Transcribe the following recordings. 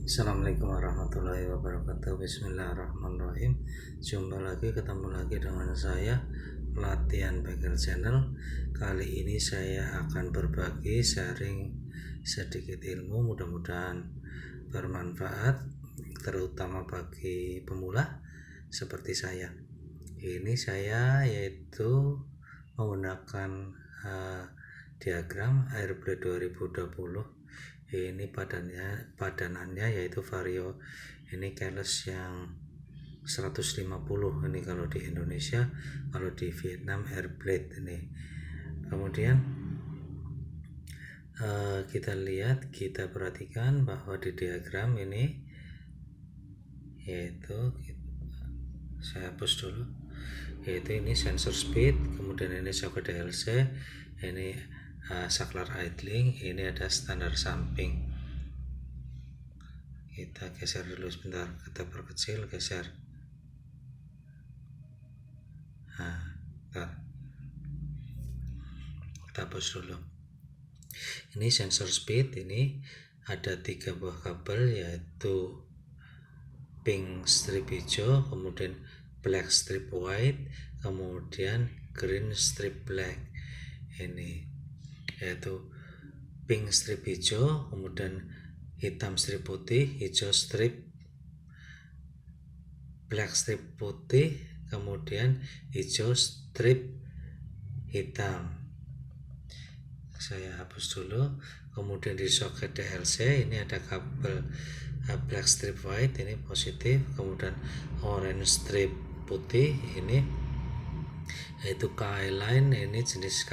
Assalamualaikum warahmatullahi wabarakatuh. Bismillahirrahmanirrahim. Ketemu lagi dengan saya Latihan Bagel Channel. Kali ini saya akan berbagi sharing sedikit ilmu, mudah-mudahan bermanfaat, terutama bagi pemula seperti saya. Ini saya yaitu menggunakan diagram Airblade 2020. Ini padanannya yaitu vario, ini keles yang 150 ini kalau di Indonesia, kalau di Vietnam Airblade ini. Kemudian kita perhatikan bahwa di diagram ini yaitu saya hapus dulu, yaitu ini sensor speed, kemudian ini soket DLC, ini saklar idling, ini ada standar samping. Kita geser dulu sebentar, kita perkecil, geser. Kita hapus dulu. Ini sensor speed, ini ada 3 buah kabel, yaitu pink strip hijau, kemudian black strip white, kemudian green strip black. Ini yaitu pink strip hijau, kemudian hitam strip putih, hijau strip, black strip putih, kemudian hijau strip hitam. Saya hapus dulu. Kemudian di soket DLC ini ada kabel black strip white, ini positif, kemudian orange strip putih, ini yaitu KI line, ini jenis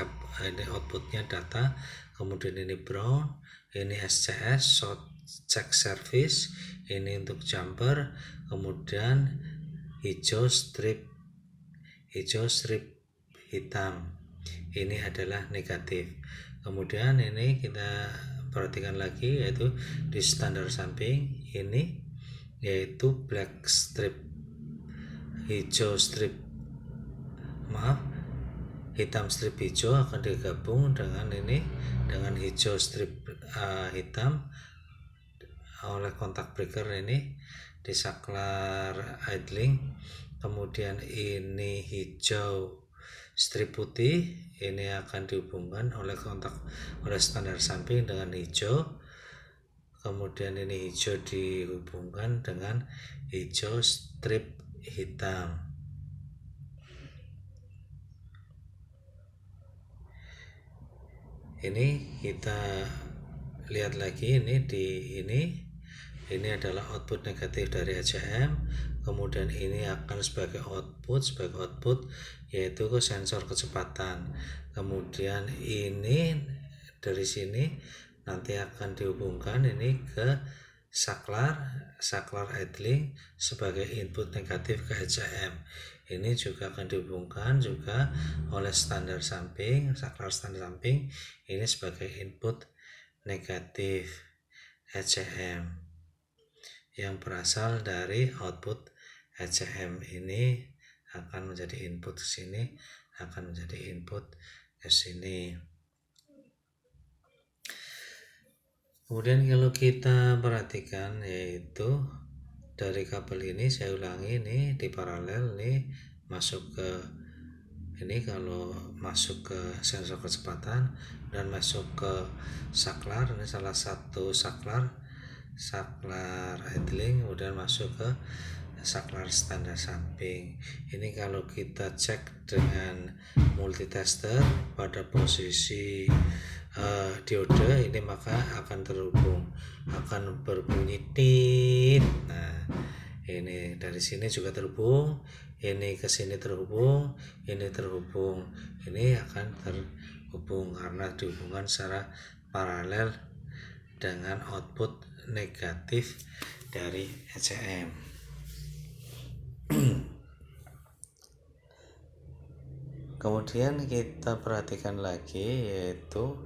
ini outputnya data. Kemudian ini brown, ini SCS short check service, ini untuk jumper. Kemudian hijau strip hitam, ini adalah negatif. Kemudian ini kita perhatikan lagi, yaitu di standar samping ini yaitu black strip hitam strip hijau akan digabung dengan dengan hijau strip hitam oleh kontak breaker ini di saklar idling. Kemudian ini hijau strip putih, ini akan dihubungkan oleh standar samping dengan hijau. Kemudian ini hijau dihubungkan dengan hijau strip hitam. Ini kita lihat lagi, ini adalah output negatif dari HCM. Kemudian ini akan sebagai output yaitu ke sensor kecepatan. Kemudian ini dari sini nanti akan dihubungkan ini ke saklar idling sebagai input negatif ke HCM. Ini juga akan dihubungkan juga oleh standar samping, saklar standar samping ini sebagai input negatif HCM yang berasal dari output HCM. Ini akan menjadi input ke sini, akan menjadi input ke sini. Kemudian kalau kita perhatikan, yaitu dari kabel ini, saya ulangi, ini di paralel, ini masuk ke ini, kalau masuk ke sensor kecepatan dan masuk ke saklar, ini salah satu saklar idling, kemudian masuk ke saklar standar samping. Ini kalau kita cek dengan multitester pada posisi diode ini, maka akan terhubung, akan berbunyi tit. Nah, ini dari sini juga terhubung, ini ke sini terhubung, ini terhubung, ini akan terhubung karena dihubungkan secara paralel dengan output negatif dari HCM. Kemudian kita perhatikan lagi, yaitu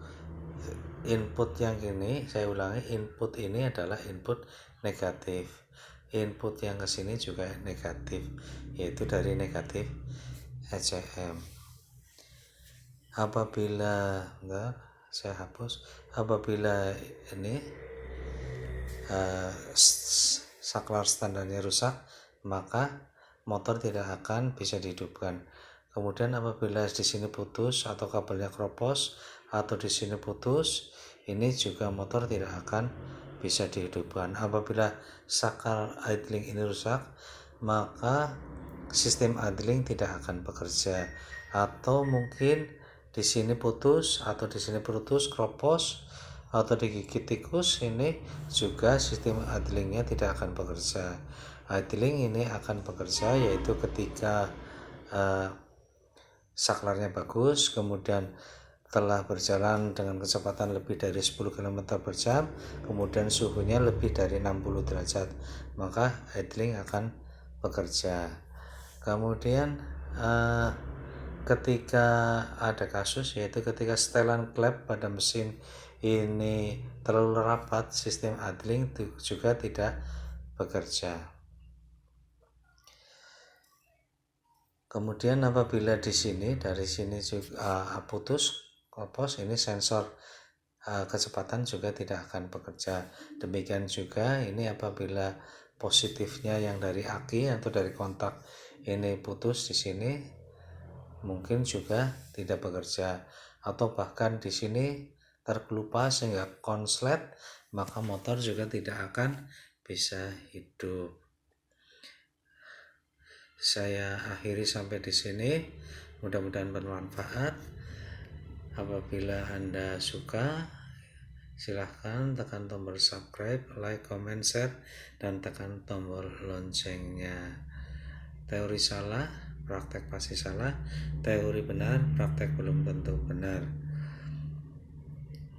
input yang ini, saya ulangi, input ini adalah input negatif, input yang kesini juga negatif, yaitu dari negatif HCM. Apabila ini saklar standarnya rusak, maka motor tidak akan bisa dihidupkan. Kemudian apabila di sini putus atau kabelnya kropos atau di sini putus, ini juga motor tidak akan bisa dihidupkan. Apabila saklar idling ini rusak, maka sistem idling tidak akan bekerja. Atau mungkin di sini putus atau di sini putus kropos atau digigit tikus, ini juga sistem idlingnya tidak akan bekerja. Idling ini akan bekerja yaitu ketika saklarnya bagus, kemudian telah berjalan dengan kecepatan lebih dari 10 km per jam, kemudian suhunya lebih dari 60 derajat, maka idling akan bekerja. Kemudian ketika ada kasus, yaitu ketika setelan klep pada mesin ini terlalu rapat, sistem idling juga tidak bekerja. Kemudian apabila di sini, dari sini juga putus kropos, ini sensor kecepatan juga tidak akan bekerja. Demikian juga ini apabila positifnya yang dari aki atau dari kontak ini putus di sini, mungkin juga tidak bekerja, atau bahkan di sini terkelupas sehingga konslet, maka motor juga tidak akan bisa hidup. Saya akhiri sampai di sini. Mudah-mudahan bermanfaat. Apabila Anda suka, silahkan tekan tombol subscribe, like, comment, share, dan tekan tombol loncengnya. Teori salah, praktek pasti salah. Teori benar, praktek belum tentu benar.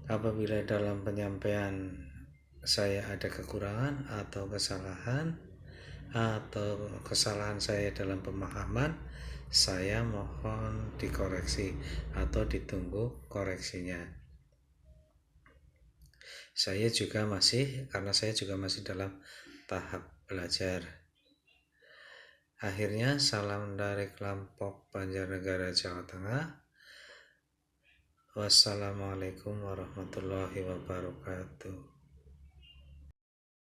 Apabila dalam penyampaian saya ada kekurangan atau kesalahan, atau kesalahan saya dalam pemahaman, saya mohon dikoreksi atau ditunggu koreksinya. Karena saya juga masih dalam tahap belajar. Akhirnya, salam dari kelompok Banjarnegara, Jawa Tengah. Wassalamualaikum warahmatullahi wabarakatuh.